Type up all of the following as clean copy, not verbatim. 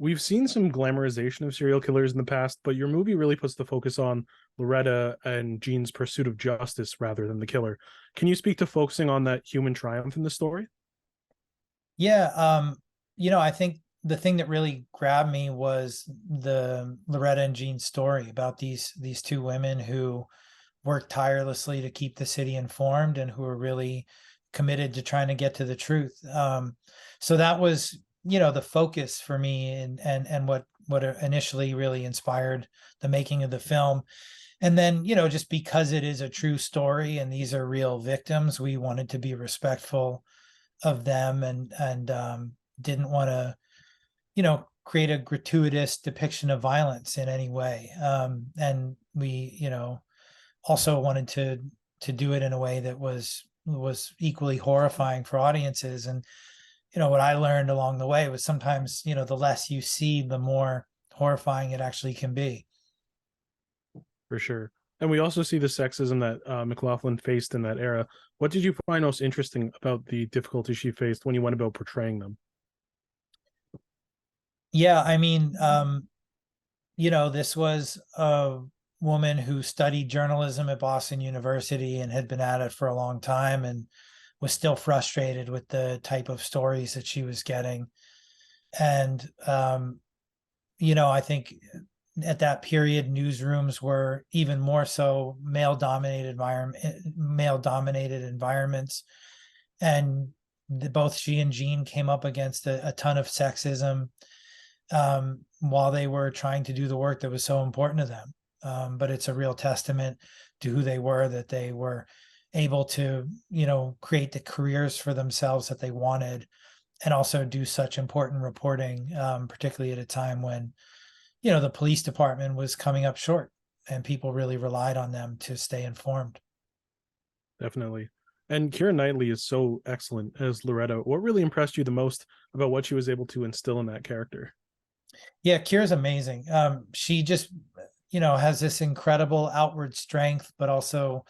We've seen some glamorization of serial killers in the past, but your movie really puts the focus on Loretta and Jean's pursuit of justice rather than the killer. Can you speak to focusing on that human triumph in the story? Yeah, I think the thing that really grabbed me was the Loretta and Jean story about these two women who worked tirelessly to keep the city informed and who are really committed to trying to get to the truth. So that was, the focus for me, and what initially really inspired the making of the film. And then, just because it is a true story and these are real victims, we wanted to be respectful of them, and didn't want to, create a gratuitous depiction of violence in any way. And we, also wanted to do it in a way that was equally horrifying for audiences. And what I learned along the way was sometimes, the less you see, the more horrifying it actually can be. For sure. And we also see the sexism that McLaughlin faced in that era. What did you find most interesting about the difficulties she faced when you went about portraying them? Yeah, I mean, this was a woman who studied journalism at Boston University and had been at it for a long time and was still frustrated with the type of stories that she was getting. And I think at that period, newsrooms were even more so male dominated environments. And both she and Jean came up against a ton of sexism, while they were trying to do the work that was so important to them. But it's a real testament to who they were, that they were able to, create the careers for themselves that they wanted, and also do such important reporting, particularly at a time when, the police department was coming up short and people really relied on them to stay informed. Definitely. And Keira Knightley is so excellent as Loretta. What really impressed you the most about what she was able to instill in that character? Yeah, Kira's amazing. She just, has this incredible outward strength, but also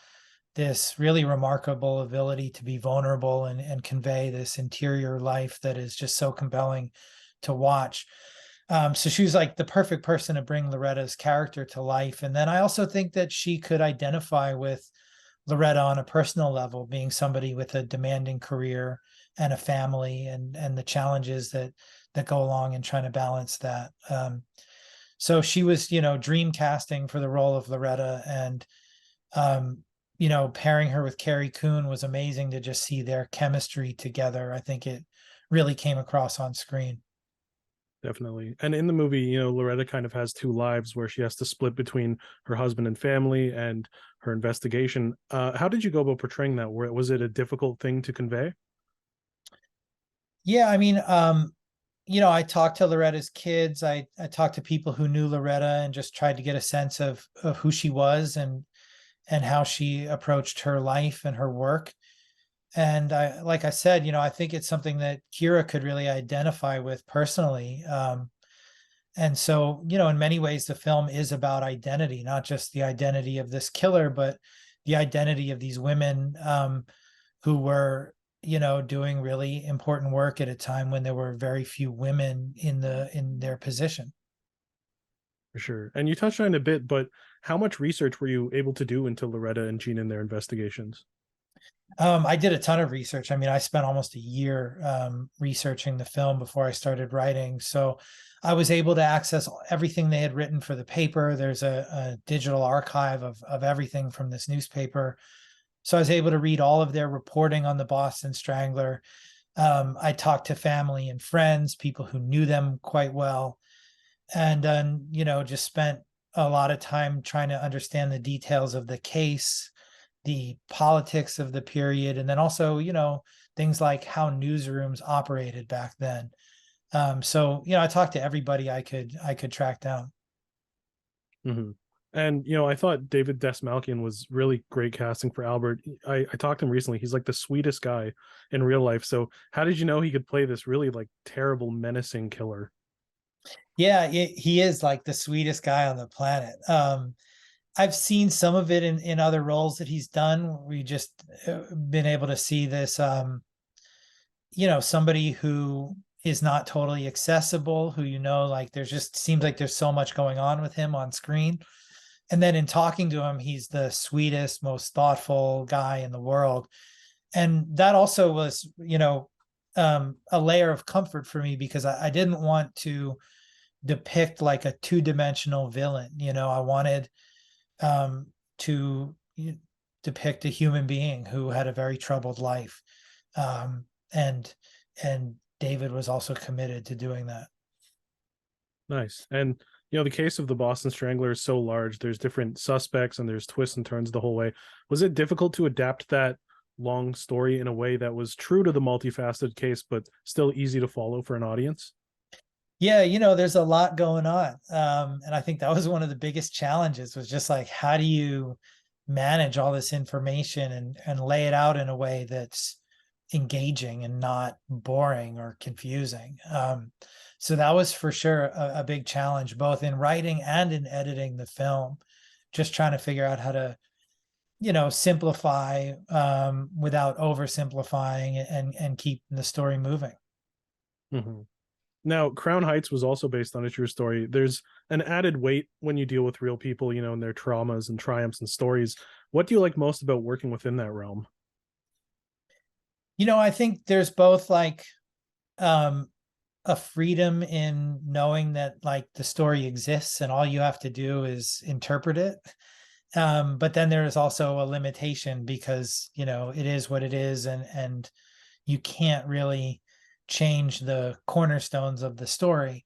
this really remarkable ability to be vulnerable and convey this interior life that is just so compelling to watch. So she was like the perfect person to bring Loretta's character to life. And then I also think that she could identify with Loretta on a personal level, being somebody with a demanding career and a family, and the challenges that go along in trying to balance that. So she was, dream casting for the role of Loretta, and pairing her with Carrie Coon was amazing to just see their chemistry together. I think it really came across on screen. Definitely. And in the movie, Loretta kind of has two lives where she has to split between her husband and family and her investigation. How did you go about portraying that? Was it a difficult thing to convey? Yeah, I mean, I talked to Loretta's kids. I talked to people who knew Loretta and just tried to get a sense of who she was, and how she approached her life and her work. And like I said, I think it's something that Kira could really identify with personally. And so, in many ways, the film is about identity, not just the identity of this killer, but the identity of these women, who were, doing really important work at a time when there were very few women in their position. For sure. And you touched on it a bit, but how much research were you able to do into Loretta and Jean in their investigations? I did a ton of research. I mean, I spent almost a year, researching the film before I started writing. So I was able to access everything they had written for the paper. There's a digital archive of everything from this newspaper. So I was able to read all of their reporting on the Boston Strangler. I talked to family and friends, people who knew them quite well, and then, just spent a lot of time trying to understand the details of the case, the politics of the period, and then also, things like how newsrooms operated back then. So, I talked to everybody I could track down. Hmm. And I thought David Desmalkian was really great casting for Albert. I talked to him recently. He's like the sweetest guy in real life. So how did you know he could play this really like terrible, menacing killer? Yeah, he is like the sweetest guy on the planet. I've seen some of it in other roles that he's done. We just been able to see this, somebody who is not totally accessible, who, like there's just seems like there's so much going on with him on screen. And then in talking to him, he's the sweetest, most thoughtful guy in the world. And that also was, a layer of comfort for me, because I didn't want to depict like a two-dimensional villain. I wanted to depict a human being who had a very troubled life. And David was also committed to doing that. Nice. And the case of the Boston Strangler is so large. There's different suspects and there's twists and turns the whole way. Was it difficult to adapt that long story in a way that was true to the multifaceted case, but still easy to follow for an audience? Yeah, there's a lot going on. And I think that was one of the biggest challenges, was just like, how do you manage all this information and lay it out in a way that's engaging and not boring or confusing. So that was for sure a big challenge, both in writing and in editing the film, just trying to figure out how to, simplify without oversimplifying, and keep the story moving. Mm-hmm. Now, Crown Heights was also based on a true story. There's an added weight when you deal with real people, and their traumas and triumphs and stories. What do you like most about working within that realm? I think there's both like a freedom in knowing that like the story exists and all you have to do is interpret it. But then there is also a limitation, because, it is what it is, and you can't really change the cornerstones of the story.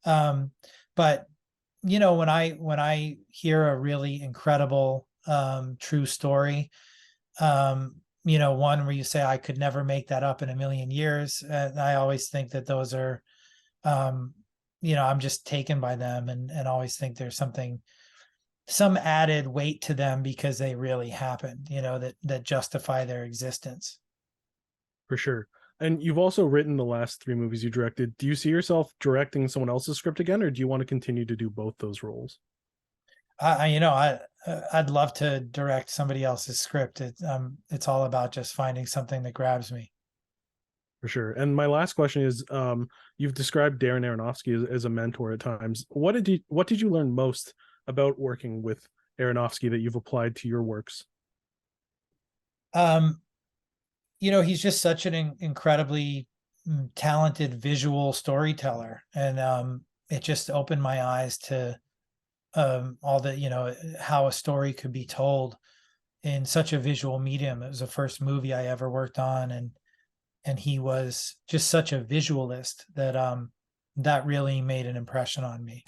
But when I hear a really incredible true story, one where you say, I could never make that up in a million years, I always think that those are, I'm just taken by them, and always think there's some added weight to them because they really happened, that justify their existence. For sure. And you've also written the last 3 movies you directed. Do you see yourself directing someone else's script again, or do you want to continue to do both those roles? I'd love to direct somebody else's script. It's all about just finding something that grabs me. For sure. And my last question is, you've described Darren Aronofsky as a mentor at times. What did you learn most about working with Aronofsky that you've applied to your works? He's just such an incredibly talented visual storyteller, and it just opened my eyes to all the, how a story could be told in such a visual medium. It was the first movie I ever worked on, and he was just such a visualist that that really made an impression on me.